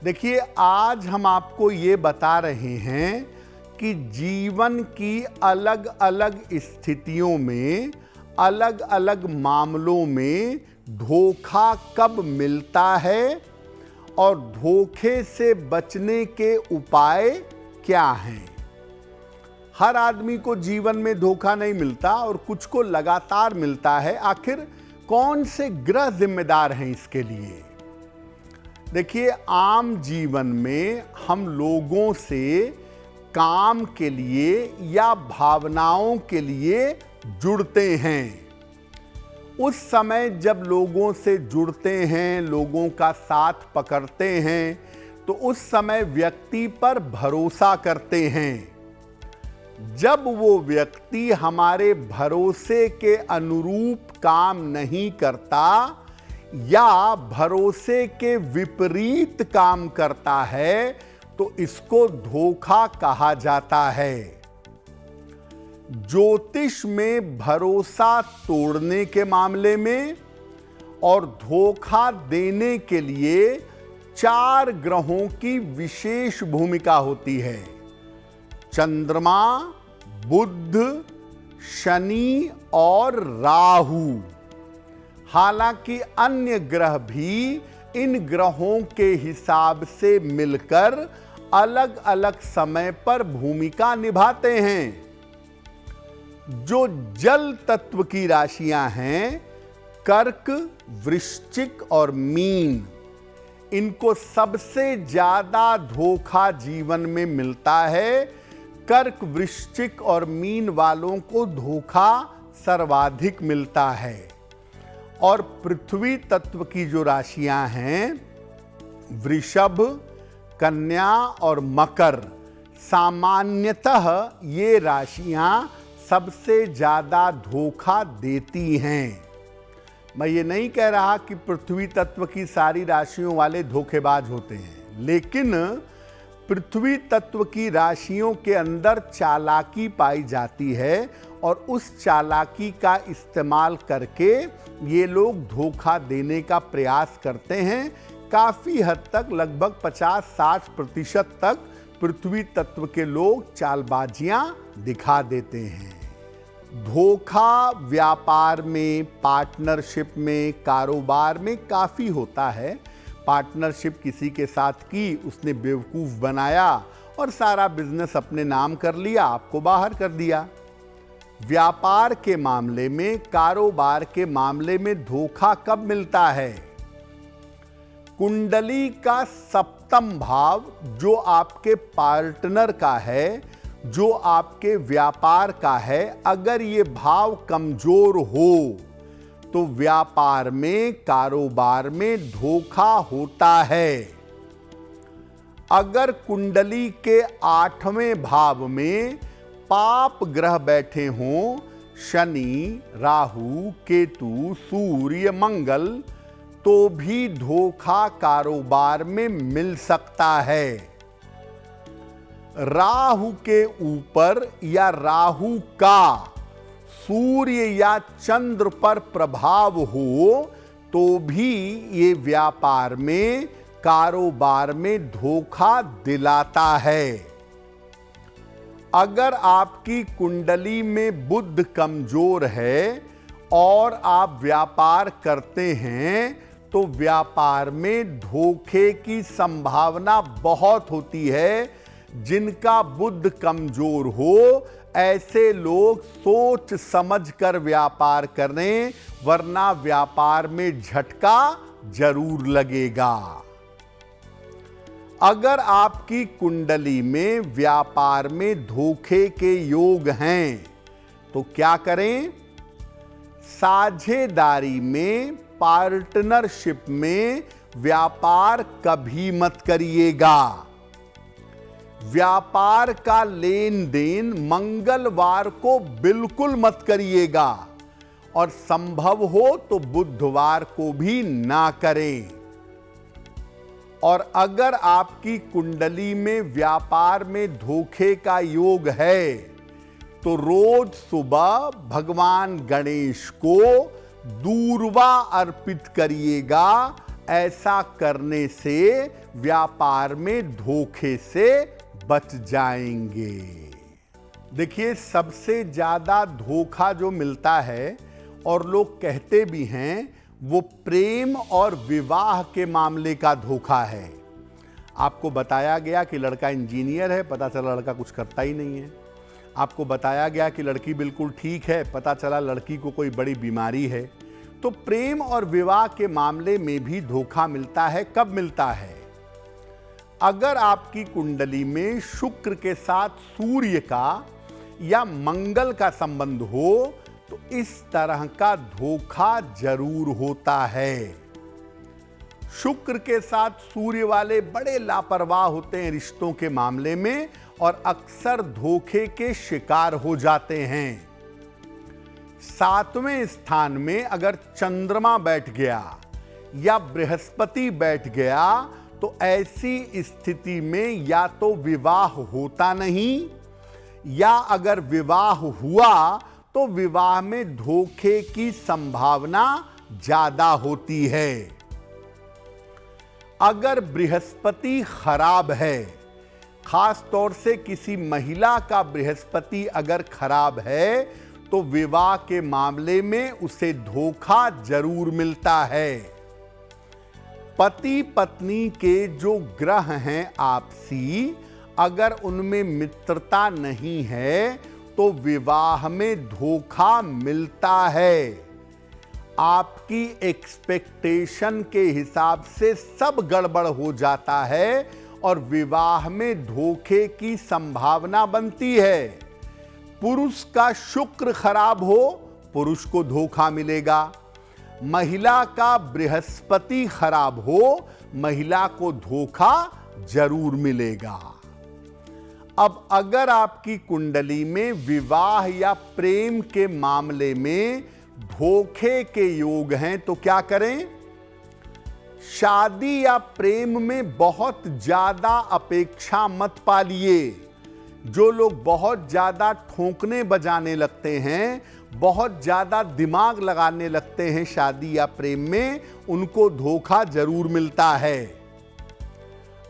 देखिए, आज हम आपको ये बता रहे हैं कि जीवन की अलग अलग स्थितियों में, अलग अलग मामलों में धोखा कब मिलता है और धोखे से बचने के उपाय क्या हैं। हर आदमी को जीवन में धोखा नहीं मिलता और कुछ को लगातार मिलता है। आखिर कौन से ग्रह जिम्मेदार हैं इसके लिए? देखिए, आम जीवन में हम लोगों से काम के लिए या भावनाओं के लिए जुड़ते हैं। उस समय जब लोगों से जुड़ते हैं, लोगों का साथ पकड़ते हैं, तो उस समय व्यक्ति पर भरोसा करते हैं। जब वो व्यक्ति हमारे भरोसे के अनुरूप काम नहीं करता या भरोसे के विपरीत काम करता है, तो इसको धोखा कहा जाता है। ज्योतिष में भरोसा तोड़ने के मामले में और धोखा देने के लिए 4 ग्रहों की विशेष भूमिका होती है: चंद्रमा, बुध, शनि और राहु। हालांकि अन्य ग्रह भी इन ग्रहों के हिसाब से मिलकर अलग अलग समय पर भूमिका निभाते हैं। जो जल तत्व की राशियां हैं, कर्क, वृश्चिक और मीन, इनको सबसे ज्यादा धोखा जीवन में मिलता है। कर्क, वृश्चिक और मीन वालों को धोखा सर्वाधिक मिलता है। और पृथ्वी तत्व की जो राशियां हैं, वृषभ, कन्या और मकर, सामान्यतः ये राशियां सबसे ज्यादा धोखा देती हैं। मैं ये नहीं कह रहा कि पृथ्वी तत्व की सारी राशियों वाले धोखेबाज होते हैं, लेकिन पृथ्वी तत्व की राशियों के अंदर चालाकी पाई जाती है और उस चालाकी का इस्तेमाल करके ये लोग धोखा देने का प्रयास करते हैं। काफी हद तक, लगभग 50-60% तक पृथ्वी तत्व के लोग चालबाजियां दिखा देते हैं। धोखा व्यापार में, पार्टनरशिप में, कारोबार में काफी होता है। पार्टनरशिप किसी के साथ की, उसने बेवकूफ बनाया और सारा बिजनेस अपने नाम कर लिया, आपको बाहर कर दिया। व्यापार के मामले में, कारोबार के मामले में धोखा कब मिलता है? कुंडली का 7वां भाव जो आपके पार्टनर का है, जो आपके व्यापार का है, अगर ये भाव कमजोर हो तो व्यापार में, कारोबार में धोखा होता है। अगर कुंडली के 8वें भाव में पाप ग्रह बैठे हों, शनि, राहु, केतु, सूर्य, मंगल, तो भी धोखा कारोबार में मिल सकता है। राहु के ऊपर या राहु का सूर्य या चंद्र पर प्रभाव हो तो भी ये व्यापार में, कारोबार में धोखा दिलाता है। अगर आपकी कुंडली में बुध कमजोर है और आप व्यापार करते हैं, तो व्यापार में धोखे की संभावना बहुत होती है। जिनका बुध कमजोर हो, ऐसे लोग सोच समझ कर व्यापार करें, वरना व्यापार में झटका जरूर लगेगा। अगर आपकी कुंडली में व्यापार में धोखे के योग हैं, तो क्या करें? साझेदारी में, पार्टनरशिप में व्यापार कभी मत करिएगा। व्यापार का लेन देन मंगलवार को बिल्कुल मत करिएगा और संभव हो तो बुधवार को भी ना करें। और अगर आपकी कुंडली में व्यापार में धोखे का योग है, तो रोज सुबह भगवान गणेश को दूर्वा अर्पित करिएगा। ऐसा करने से व्यापार में धोखे से बच जाएंगे। देखिए, सबसे ज्यादा धोखा जो मिलता है और लोग कहते भी हैं, वो प्रेम और विवाह के मामले का धोखा है। आपको बताया गया कि लड़का इंजीनियर है, पता चला लड़का कुछ करता ही नहीं है। आपको बताया गया कि लड़की बिल्कुल ठीक है, पता चला लड़की को कोई बड़ी बीमारी है। तो प्रेम और विवाह के मामले में भी धोखा मिलता है। कब मिलता है? अगर आपकी कुंडली में शुक्र के साथ सूर्य का या मंगल का संबंध हो तो इस तरह का धोखा जरूर होता है। शुक्र के साथ सूर्य वाले बड़े लापरवाह होते हैं रिश्तों के मामले में और अक्सर धोखे के शिकार हो जाते हैं। 7वें स्थान में अगर चंद्रमा बैठ गया या बृहस्पति बैठ गया तो ऐसी स्थिति में या तो विवाह होता नहीं, या अगर विवाह हुआ तो विवाह में धोखे की संभावना ज्यादा होती है। अगर बृहस्पति खराब है, खास तौर से किसी महिला का बृहस्पति अगर खराब है, तो विवाह के मामले में उसे धोखा जरूर मिलता है। पति पत्नी के जो ग्रह हैं आपसी, अगर उनमें मित्रता नहीं है तो विवाह में धोखा मिलता है। आपकी एक्सपेक्टेशन के हिसाब से सब गड़बड़ हो जाता है और विवाह में धोखे की संभावना बनती है। पुरुष का शुक्र खराब हो, पुरुष को धोखा मिलेगा। महिला का बृहस्पति खराब हो, महिला को धोखा जरूर मिलेगा। अब अगर आपकी कुंडली में विवाह या प्रेम के मामले में धोखे के योग हैं तो क्या करें? शादी या प्रेम में बहुत ज्यादा अपेक्षा मत पालिए। जो लोग बहुत ज्यादा ठोकने बजाने लगते हैं, बहुत ज्यादा दिमाग लगाने लगते हैं शादी या प्रेम में, उनको धोखा जरूर मिलता है।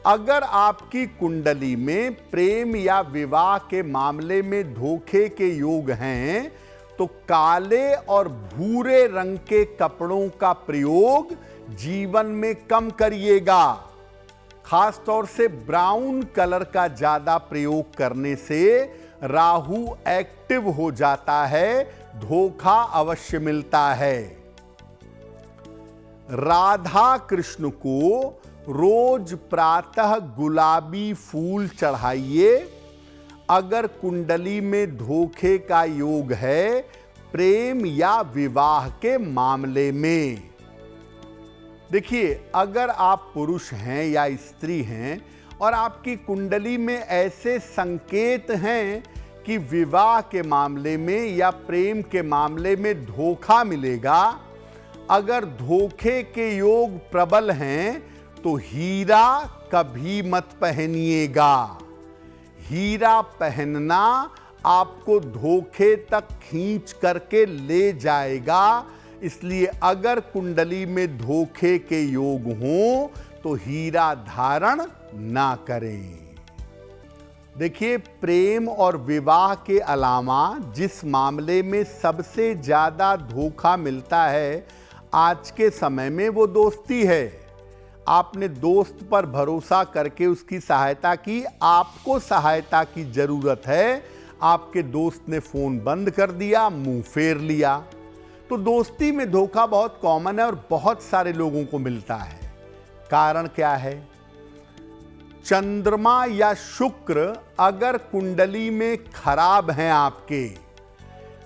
अगर आपकी कुंडली में प्रेम या विवाह के मामले में धोखे के योग हैं तो काले और भूरे रंग के कपड़ों का प्रयोग जीवन में कम करिएगा। खास तौर से ब्राउन कलर का ज्यादा प्रयोग करने से राहु एक्टिव हो जाता है, धोखा अवश्य मिलता है। राधा कृष्ण को रोज प्रातः गुलाबी फूल चढ़ाइए। अगर कुंडली में धोखे का योग है प्रेम या विवाह के मामले में। देखिए, अगर आप पुरुष हैं या स्त्री हैं और आपकी कुंडली में ऐसे संकेत हैं कि विवाह के मामले में या प्रेम के मामले में धोखा मिलेगा, अगर धोखे के योग प्रबल हैं तो हीरा कभी मत पहनिएगा। हीरा पहनना आपको धोखे तक खींच करके ले जाएगा। इसलिए अगर कुंडली में धोखे के योग हों तो हीरा धारण ना करें। देखिए, प्रेम और विवाह के अलावा जिस मामले में सबसे ज्यादा धोखा मिलता है आज के समय में, वो दोस्ती है। आपने दोस्त पर भरोसा करके उसकी सहायता की, आपको सहायता की जरूरत है, आपके दोस्त ने फोन बंद कर दिया, मुंह फेर लिया। तो दोस्ती में धोखा बहुत कॉमन है और बहुत सारे लोगों को मिलता है। कारण क्या है? चंद्रमा या शुक्र अगर कुंडली में खराब हैं आपके,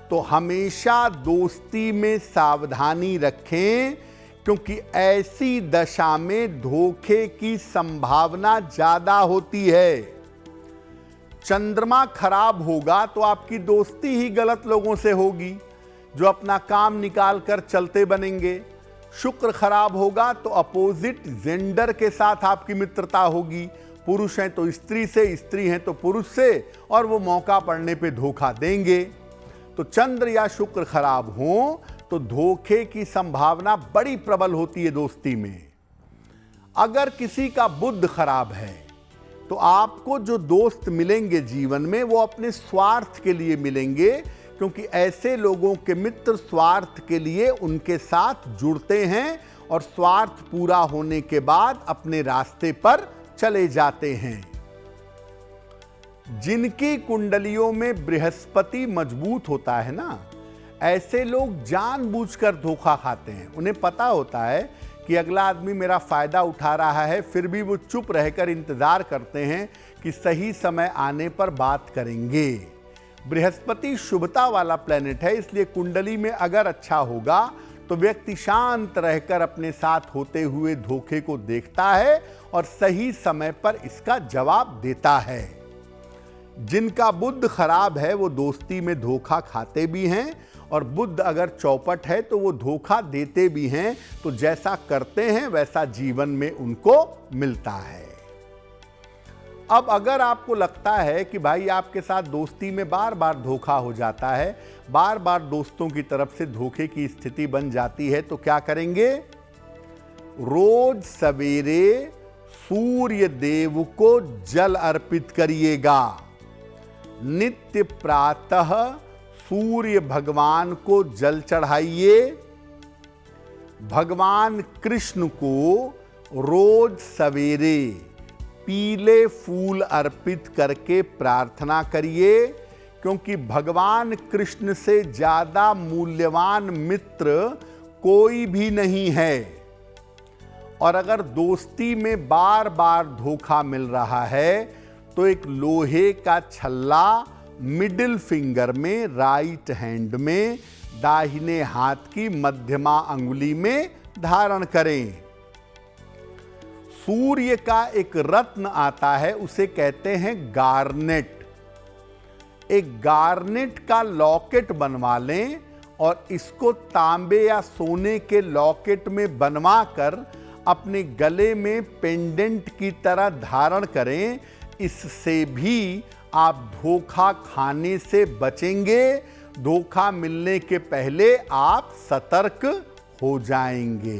तो हमेशा दोस्ती में सावधानी रखें, क्योंकि ऐसी दशा में धोखे की संभावना ज्यादा होती है। चंद्रमा खराब होगा तो आपकी दोस्ती ही गलत लोगों से होगी जो अपना काम निकाल कर चलते बनेंगे। शुक्र खराब होगा तो अपोजिट जेंडर के साथ आपकी मित्रता होगी। पुरुष हैं तो स्त्री से, स्त्री हैं तो पुरुष से, और वो मौका पड़ने पे धोखा देंगे। तो चंद्र या शुक्र खराब हो तो धोखे की संभावना बड़ी प्रबल होती है दोस्ती में। अगर किसी का बुद्ध खराब है तो आपको जो दोस्त मिलेंगे जीवन में वो अपने स्वार्थ के लिए मिलेंगे, क्योंकि ऐसे लोगों के मित्र स्वार्थ के लिए उनके साथ जुड़ते हैं और स्वार्थ पूरा होने के बाद अपने रास्ते पर चले जाते हैं। जिनकी कुंडलियों में बृहस्पति मजबूत होता है ना, ऐसे लोग जानबूझकर धोखा खाते हैं। उन्हें पता होता है कि अगला आदमी मेरा फायदा उठा रहा है, फिर भी वो चुप रहकर इंतजार करते हैं कि सही समय आने पर बात करेंगे। बृहस्पति शुभता वाला प्लेनेट है, इसलिए कुंडली में अगर अच्छा होगा तो व्यक्ति शांत रहकर अपने साथ होते हुए धोखे को देखता है और सही समय पर इसका जवाब देता है। जिनका बुद्ध खराब है वो दोस्ती में धोखा खाते भी हैं, और बुद्ध अगर चौपट है तो वो धोखा देते भी हैं। तो जैसा करते हैं वैसा जीवन में उनको मिलता है। अब अगर आपको लगता है कि भाई आपके साथ दोस्ती में बार बार धोखा हो जाता है, बार बार दोस्तों की तरफ से धोखे की स्थिति बन जाती है, तो क्या करेंगे? रोज सवेरे सूर्य देव को जल अर्पित करिएगा। नित्य प्रातः सूर्य भगवान को जल चढ़ाइए। भगवान कृष्ण को रोज सवेरे पीले फूल अर्पित करके प्रार्थना करिए, क्योंकि भगवान कृष्ण से ज्यादा मूल्यवान मित्र कोई भी नहीं है। और अगर दोस्ती में बार बार धोखा मिल रहा है तो एक लोहे का छल्ला मिडिल फिंगर में, राइट हैंड में, दाहिने हाथ की मध्यमा अंगुली में धारण करें। सूर्य का एक रत्न आता है, उसे कहते हैं गार्नेट। एक गार्नेट का लॉकेट बनवा लें और इसको तांबे या सोने के लॉकेट में बनवाकर अपने गले में पेंडेंट की तरह धारण करें। इससे भी आप धोखा खाने से बचेंगे। धोखा मिलने के पहले आप सतर्क हो जाएंगे।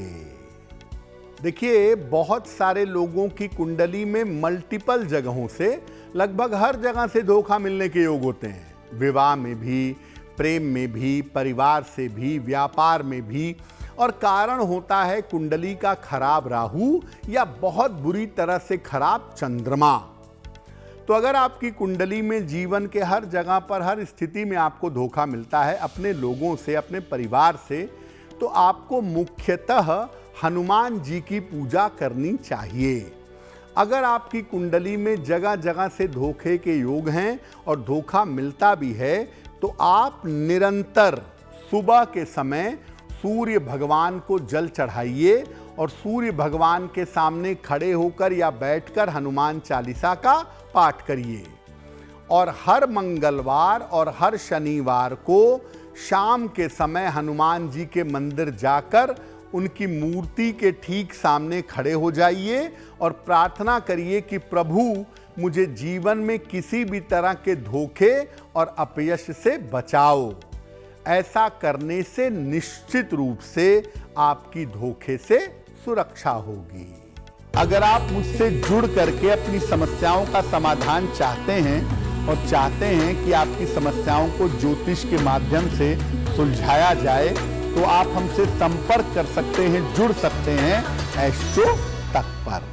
देखिए, बहुत सारे लोगों की कुंडली में मल्टीपल जगहों से, लगभग हर जगह से धोखा मिलने के योग होते हैं। विवाह में भी, प्रेम में भी, परिवार से भी, व्यापार में भी। और कारण होता है कुंडली का खराब राहु या बहुत बुरी तरह से खराब चंद्रमा। तो अगर आपकी कुंडली में जीवन के हर जगह पर, हर स्थिति में आपको धोखा मिलता है अपने लोगों से, अपने परिवार से, तो आपको मुख्यतः हनुमान जी की पूजा करनी चाहिए। अगर आपकी कुंडली में जगह जगह से धोखे के योग हैं और धोखा मिलता भी है, तो आप निरंतर सुबह के समय सूर्य भगवान को जल चढ़ाइए और सूर्य भगवान के सामने खड़े होकर या बैठकर हनुमान चालीसा का पाठ करिए। और हर मंगलवार और हर शनिवार को शाम के समय हनुमान जी के मंदिर जाकर उनकी मूर्ति के ठीक सामने खड़े हो जाइए और प्रार्थना करिए कि प्रभु मुझे जीवन में किसी भी तरह के धोखे और अपयश से बचाओ। ऐसा करने से निश्चित रूप से आपकी धोखे से सुरक्षा होगी। अगर आप मुझसे जुड़ करके अपनी समस्याओं का समाधान चाहते हैं और चाहते हैं कि आपकी समस्याओं को ज्योतिष के माध्यम से सुलझाया जाए, तो आप हमसे संपर्क कर सकते हैं, जुड़ सकते हैं एस्ट्रो तक पर।